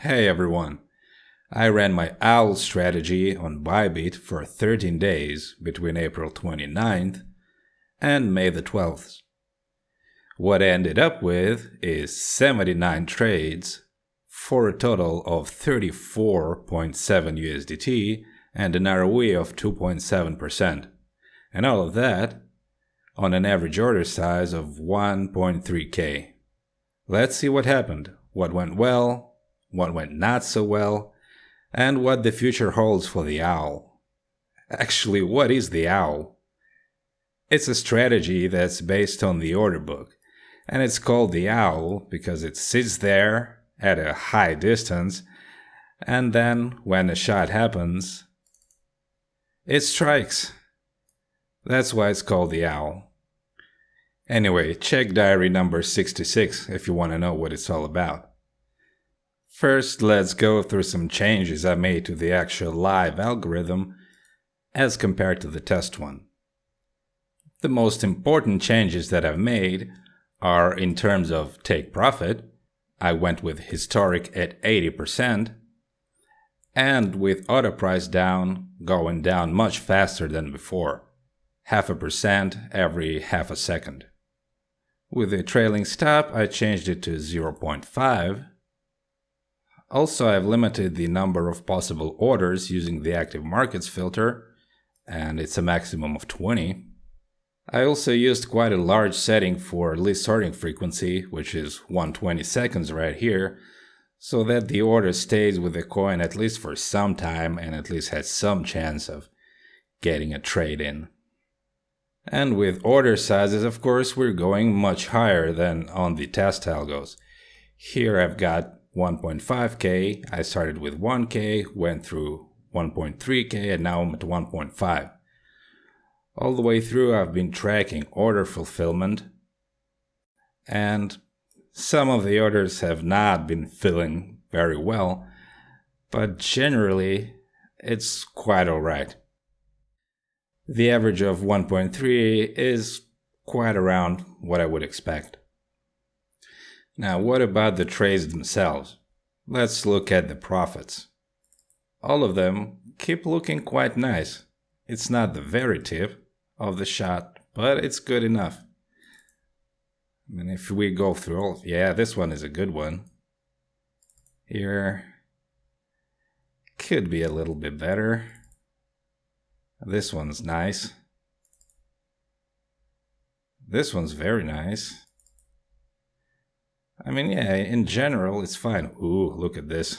Hey everyone, I ran my OWL strategy on Bybit for 13 days between April 29th and May the 12th. What I ended up with is 79 trades for a total of 34.7 USDT and an ROE of 2.7%, and all of that on an average order size of 1.3K. Let's see what happened, what went well, what went not so well, and what the future holds for the OWL. Actually, what is the OWL? It's a strategy that's based on the order book, and it's called the OWL because it sits there at a high distance, and then when a shot happens, it strikes. That's why it's called the OWL. Anyway, check diary number 66 if you want to know what it's all about. First, let's go through some changes I made to the actual live algorithm as compared to the test one. The most important changes that I've made are in terms of take profit. I went with historic at 80%, and with auto price down going down much faster than before, 0.5% every half a second. With the trailing stop, I changed it to 0.5. Also, I've limited the number of possible orders using the active markets filter, and it's a maximum of 20. I also used quite a large setting for least sorting frequency, which is 120 seconds right here, so that the order stays with the coin at least for some time and at least has some chance of getting a trade in. And with order sizes, of course, we're going much higher than on the test algos. Here I've got 1.5K, I started with 1K, went through 1.3K, and now I'm at 1.5. All the way through I've been tracking order fulfillment, and some of the orders have not been filling very well, but generally it's quite alright. The average of 1.3 is quite around what I would expect. Now, what about the trades themselves? Let's look at the profits. All of them keep looking quite nice. It's not the very tip of the shot, but it's good enough. I mean, if we go through all, yeah, this one is a good one. Here, could be a little bit better. This one's nice. This one's very nice. I mean, yeah, in general, it's fine. Ooh, look at this.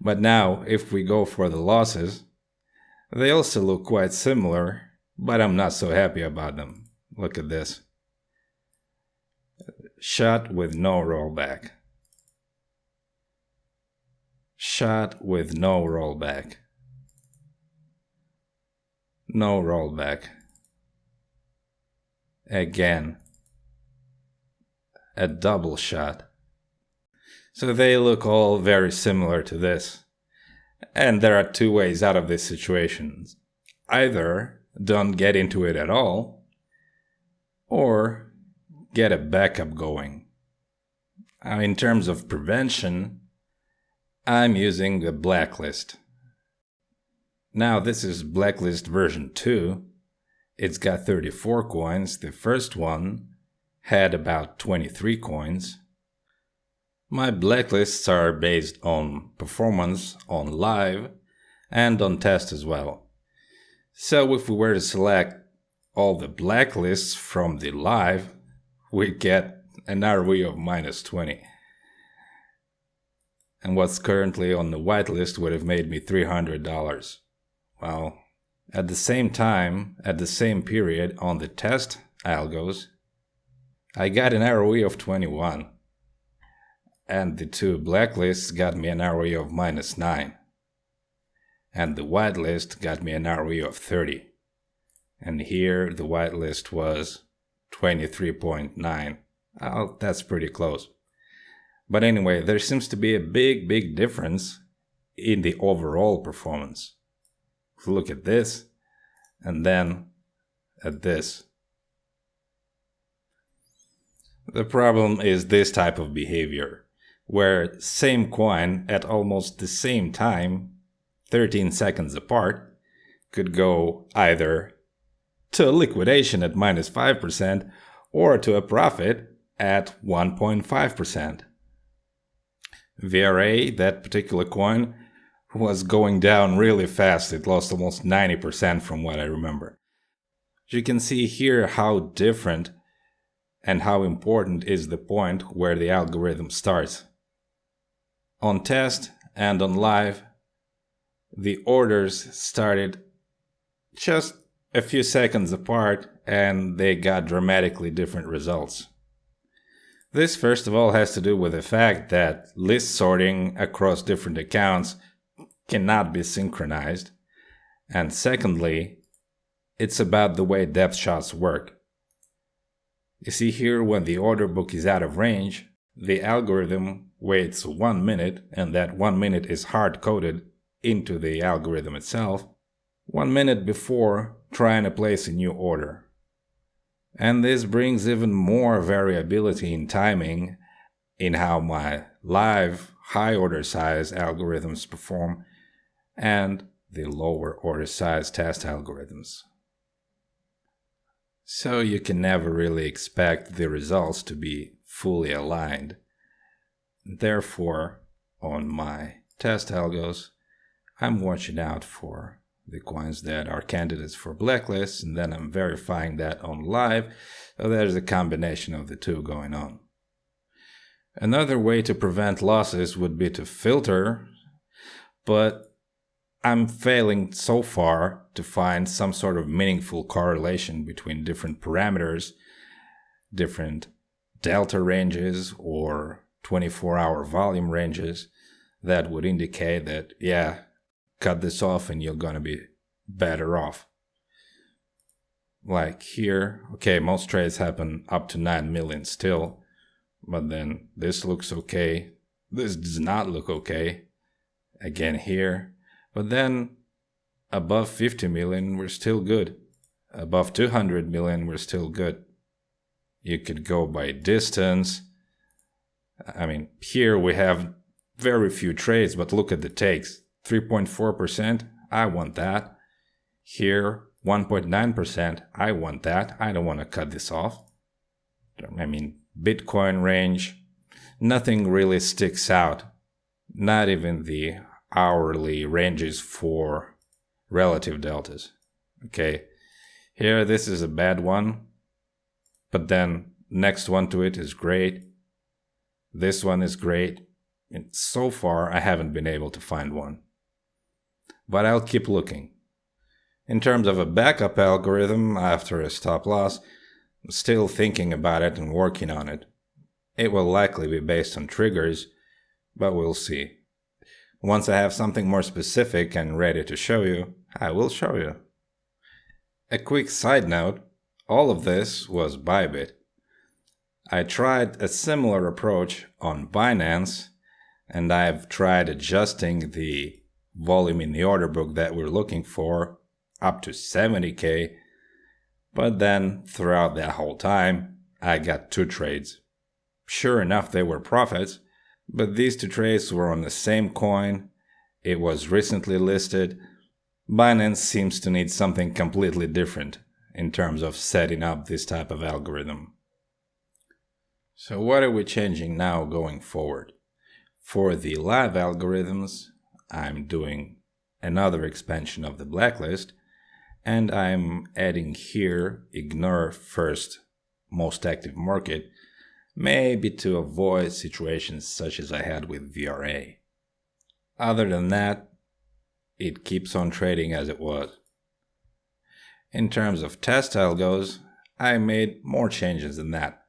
But now, if we go for the losses, they also look quite similar, but I'm not so happy about them. Look at this. Shot with no rollback. Shot with no rollback. No rollback. Again. A double shot. So they look all very similar to this. And there are two ways out of this situation. Either don't get into it at all, or get a backup going. In terms of prevention, I'm using the blacklist. Now this is blacklist version 2. It's got 34 coins. The first one had about 23 coins. My blacklists are based on performance on live and on test as well. So if we were to select all the blacklists from the live, we get an ROE of -20. And what's currently on the whitelist would have made me $300. Well, at the same time, at the same period on the test algos, I got an ROE of 21, and the two blacklists got me an ROE of -9, and the whitelist got me an ROE of 30, and here the whitelist was 23.9. Oh, that's pretty close. But anyway, there seems to be a big difference in the overall performance. Look at this, and then at this. The problem is this type of behavior. where same coin at almost the same time, 13 seconds apart, could go either to liquidation at minus 5% or to a profit at 1.5%. VRA, that particular coin, was going down really fast. It lost almost 90% from what I remember. You can see here how different and how important is the point where the algorithm starts. On test and on live, the orders started just a few seconds apart and they got dramatically different results. This first of all has to do with the fact that list sorting across different accounts cannot be synchronized, and secondly, it's about the way depth shots work. You see here, when the order book is out of range, the algorithm waits 1 minute, and that 1 minute is hard-coded into the algorithm itself, 1 minute before trying to place a new order. And this brings even more variability in timing in how my live high order size algorithms perform and the lower order size test algorithms. So you can never really expect the results to be fully aligned. Therefore, on my test algos, I'm watching out for the coins that are candidates for blacklists, and then I'm verifying that on live. So there's a combination of the two going on. Another way to prevent losses would be to filter, but I'm failing so far to find some sort of meaningful correlation between different parameters, different delta ranges or 24-hour volume ranges that would indicate that, yeah, cut this off and you're going to be better off. Like here, okay, most trades happen up to 9 million still, but then this looks okay. This does not look okay. Again here, but then above 50 million, we're still good. Above 200 million, we're still good. You could go by distance. I mean, here we have very few trades, but look at the takes. 3.4%, I want that. Here, 1.9%, I want that. I don't want to cut this off. I mean, Bitcoin range, nothing really sticks out. Not even the hourly ranges for relative deltas. Okay, here this is a bad one, but then next one to it is great. This one is great. And so far, I haven't been able to find one. But I'll keep looking. In terms of a backup algorithm after a stop loss, I'm still thinking about it and working on it. It will likely be based on triggers, but we'll see. Once I have something more specific and ready to show you, I will show you. A quick side note, all of this was Bybit. I tried a similar approach on Binance, and I've tried adjusting the volume in the order book that we're looking for up to 70K, but then throughout that whole time, I got 2 trades. Sure enough, they were profits, but these 2 trades were on the same coin. It was recently listed. Binance seems to need something completely different in terms of setting up this type of algorithm. So what are we changing now going forward? For the live algorithms, I'm doing another expansion of the blacklist, and I'm adding here ignore first most active market, maybe to avoid situations such as I had with VRA. Other than that, it keeps on trading as it was. In terms of test algos, I made more changes than that.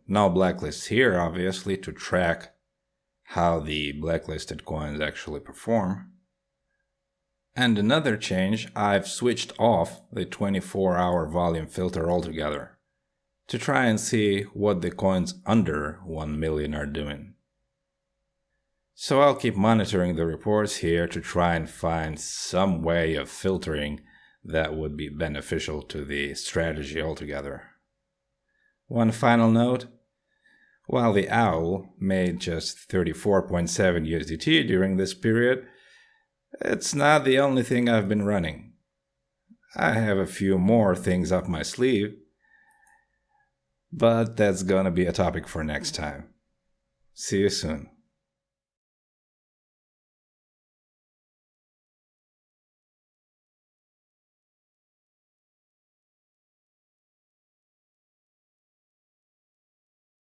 No blacklists here, obviously, to track how the blacklisted coins actually perform. And another change, I've switched off the 24-hour volume filter altogether to try and see what the coins under 1 million are doing. So I'll keep monitoring the reports here to try and find some way of filtering that would be beneficial to the strategy altogether. One final note, While the owl made just 34.7 USDT during this period, it's not the only thing I've been running. I have a few more things up my sleeve, but that's gonna be a topic for next time. See you soon.